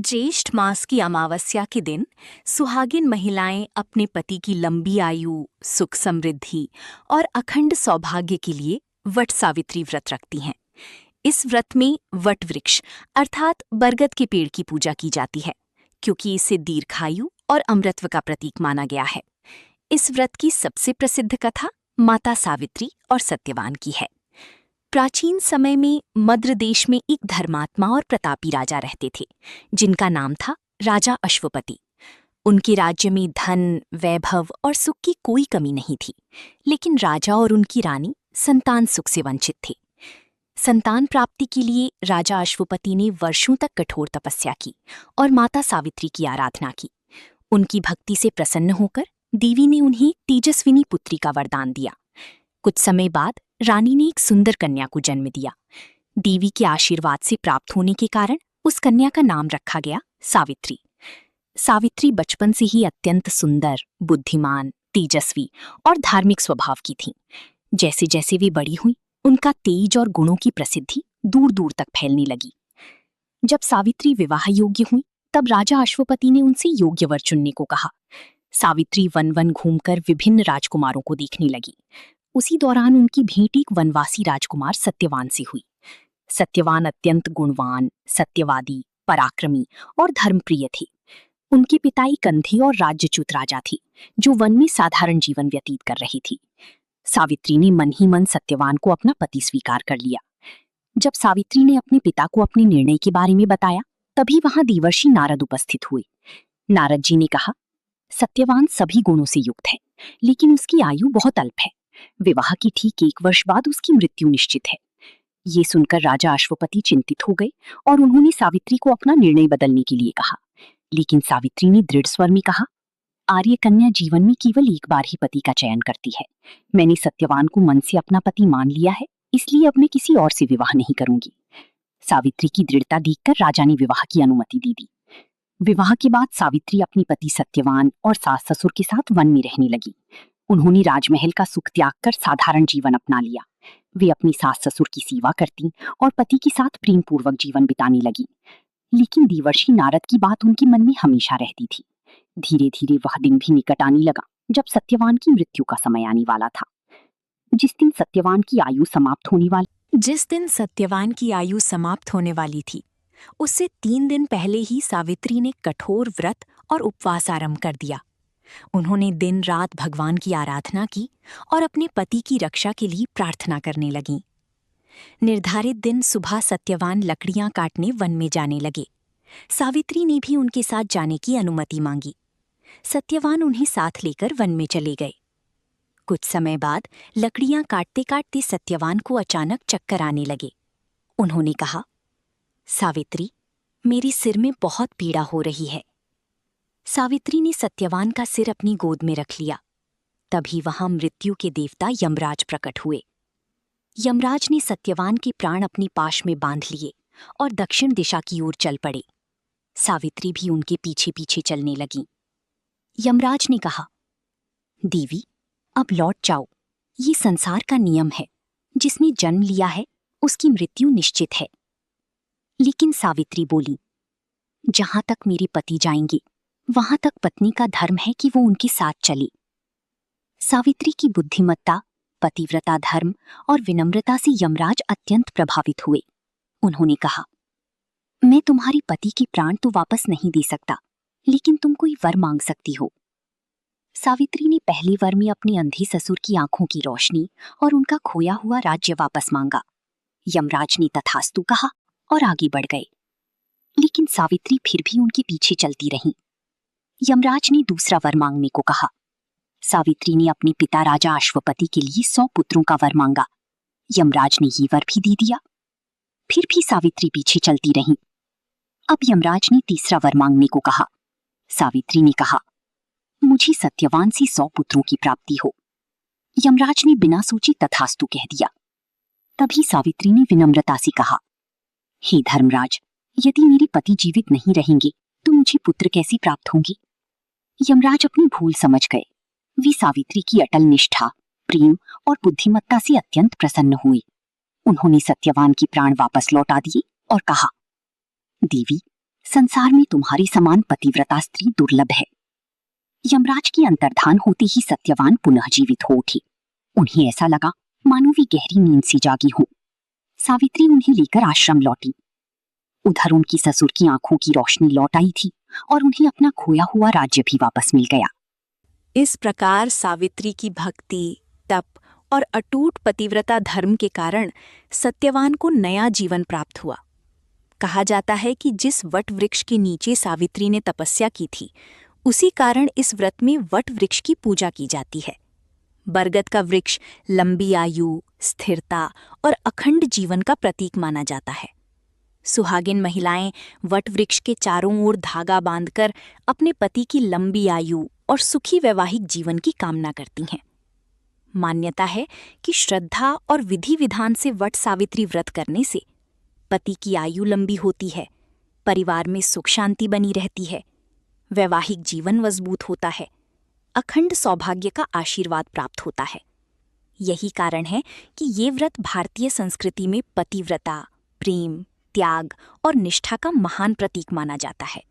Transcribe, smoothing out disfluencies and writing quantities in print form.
ज्येष्ठ मास की अमावस्या के दिन सुहागिन महिलाएं अपने पति की लंबी आयु, सुख समृद्धि और अखंड सौभाग्य के लिए वट सावित्री व्रत रखती हैं। इस व्रत में वट वृक्ष अर्थात बरगद के पेड़ की पूजा की जाती है, क्योंकि इसे दीर्घायु और अमरत्व का प्रतीक माना गया है। इस व्रत की सबसे प्रसिद्ध कथा माता सावित्री और सत्यवान की है। प्राचीन समय में मद्र देश में एक धर्मात्मा और प्रतापी राजा रहते थे, जिनका नाम था राजा अश्वपति। उनके राज्य में धन, वैभव और सुख की कोई कमी नहीं थी, लेकिन राजा और उनकी रानी संतान सुख से वंचित थे। संतान प्राप्ति के लिए राजा अश्वपति ने वर्षों तक कठोर तपस्या की और माता सावित्री की आराधना की। उनकी भक्ति से प्रसन्न होकर देवी ने उन्हें तेजस्विनी पुत्री का वरदान दिया। कुछ समय बाद रानी ने एक सुंदर कन्या को जन्म दिया। देवी के आशीर्वाद से प्राप्त होने के कारण उस कन्या का नाम रखा गया सावित्री। सावित्री बचपन से ही अत्यंत सुंदर, बुद्धिमान, तेजस्वी और धार्मिक स्वभाव की थीं। जैसे जैसे वे बड़ी हुईं, उनका तेज और गुणों की प्रसिद्धि दूर दूर तक फैलने लगी। जब सावित्री विवाह योग्य हुई, तब राजा अश्वपति ने उनसे योग्य वर चुनने को कहा। सावित्री वन वन घूमकर विभिन्न राजकुमारों को देखने लगी। उसी दौरान उनकी भेंट एक वनवासी राजकुमार सत्यवान से हुई। सत्यवान अत्यंत गुणवान, सत्यवादी, पराक्रमी और धर्मप्रिय थे। उनके पिता एक अंधे और राज्यच्युत राजा थे, जो वन में साधारण जीवन व्यतीत कर रही थी। सावित्री ने मन ही मन सत्यवान को अपना पति स्वीकार कर लिया। जब सावित्री ने अपने पिता को अपने निर्णय के बारे में बताया, तभी वहां देवर्षि नारद उपस्थित हुए। नारद जी ने कहा, सत्यवान सभी गुणों से युक्त है, लेकिन उसकी आयु बहुत अल्प है। विवाह के ठीक 1 वर्ष बाद उसकी मृत्यु निश्चित है। ये सुनकर राजा अश्वपति चिंतित हो गए और उन्होंने सावित्री को अपना निर्णय बदलने के लिए कहा। लेकिन सावित्री ने दृढ़ स्वर में कहा, आर्य कन्या जीवन में केवल एक बार ही पति का चयन करती है। मैंने सत्यवान को मन से अपना पति मान लिया है, इसलिए अब मैं किसी और से विवाह नहीं करूंगी। सावित्री की दृढ़ता देखकर राजा ने विवाह की अनुमति दे दी। विवाह के बाद सावित्री अपने पति सत्यवान और सास ससुर के साथ वन में रहने लगी। उन्होंने राजमहल का सुख त्याग कर साधारण जीवन अपना लिया। वे अपनी सास ससुर की सेवा करती और पति के साथ प्रेम पूर्वक जीवन बिताने लगी। लेकिन देवर्षि नारद की बात उनके मन में हमेशा रहती थी। धीरे धीरे वह दिन भी निकट आने लगा जब सत्यवान की मृत्यु का समय आने वाला था। जिस दिन सत्यवान की आयु समाप्त होने वाली थी, उससे 3 दिन पहले ही सावित्री ने कठोर व्रत और उपवास आरंभ कर दिया। उन्होंने दिन रात भगवान की आराधना की और अपने पति की रक्षा के लिए प्रार्थना करने लगीं। निर्धारित दिन सुबह सत्यवान लकड़ियां काटने वन में जाने लगे। सावित्री ने भी उनके साथ जाने की अनुमति मांगी। सत्यवान उन्हें साथ लेकर वन में चले गए। कुछ समय बाद लकड़ियां काटते काटते सत्यवान को अचानक चक्कर आने लगे। उन्होंने कहा, सावित्री, मेरे सिर में बहुत पीड़ा हो रही है। सावित्री ने सत्यवान का सिर अपनी गोद में रख लिया। तभी वहां मृत्यु के देवता यमराज प्रकट हुए। यमराज ने सत्यवान के प्राण अपनी पाश में बांध लिए और दक्षिण दिशा की ओर चल पड़े। सावित्री भी उनके पीछे पीछे चलने लगीं। यमराज ने कहा, देवी, अब लौट जाओ। ये संसार का नियम है। जिसने जन्म लिया है उसकी मृत्यु निश्चित है। लेकिन सावित्री बोली, जहां तक मेरे पति जाएंगे, वहां तक पत्नी का धर्म है कि वो उनके साथ चले। सावित्री की बुद्धिमत्ता, पतिव्रता धर्म और विनम्रता से यमराज अत्यंत प्रभावित हुए। उन्होंने कहा, मैं तुम्हारे पति के प्राण तो वापस नहीं दे सकता, लेकिन तुम कोई वर मांग सकती हो। सावित्री ने पहले वर में अपने अंधे ससुर की आंखों की रोशनी और उनका खोया हुआ राज्य वापस मांगा। यमराज ने तथास्तु कहा और आगे बढ़ गए। लेकिन सावित्री फिर भी उनके पीछे चलती रहीं। यमराज ने दूसरा वर मांगने को कहा। सावित्री ने अपने पिता राजा अश्वपति के लिए 100 पुत्रों का वर मांगा। यमराज ने ये वर भी दे दिया। फिर भी सावित्री पीछे चलती रहीं। अब यमराज ने तीसरा वर मांगने को कहा। सावित्री ने कहा, मुझे सत्यवान से 100 पुत्रों की प्राप्ति हो। यमराज ने बिना सोचे तथास्तु कह दिया। तभी सावित्री ने विनम्रता से कहा, हे धर्मराज, यदि मेरे पति जीवित नहीं रहेंगे तो मुझे पुत्र कैसे प्राप्त होंगे। यमराज अपनी भूल समझ गए। वे सावित्री की अटल निष्ठा, प्रेम और बुद्धिमत्ता से अत्यंत प्रसन्न हुए। उन्होंने सत्यवान के प्राण वापस लौटा दिए और कहा, देवी, संसार में तुम्हारी समान पतिव्रता स्त्री दुर्लभ है। यमराज की अंतर्धान होते ही सत्यवान पुनः जीवित हो उठी। उन्हें ऐसा लगा मानो वे गहरी नींद सी जागी हो। सावित्री उन्हें लेकर आश्रम लौटी। उधर उनकी ससुर की आंखों की रोशनी लौट आई थी और उन्हें अपना खोया हुआ राज्य भी वापस मिल गया। इस प्रकार सावित्री की भक्ति, तप और अटूट पतिव्रता धर्म के कारण सत्यवान को नया जीवन प्राप्त हुआ। कहा जाता है कि जिस वट वृक्ष के नीचे सावित्री ने तपस्या की थी, उसी कारण इस व्रत में वट वृक्ष की पूजा की जाती है। बरगद का वृक्ष लंबी आयु, स्थिरता और अखंड जीवन का प्रतीक माना जाता है। सुहागिन महिलाएं वट वृक्ष के चारों ओर धागा बांधकर अपने पति की लंबी आयु और सुखी वैवाहिक जीवन की कामना करती हैं। मान्यता है कि श्रद्धा और विधि विधान से वट सावित्री व्रत करने से पति की आयु लंबी होती है, परिवार में सुख शांति बनी रहती है, वैवाहिक जीवन मजबूत होता है, अखंड सौभाग्य का आशीर्वाद प्राप्त होता है। यही कारण है कि ये व्रत भारतीय संस्कृति में पतिव्रता, प्रेम, त्याग और निष्ठा का महान प्रतीक माना जाता है।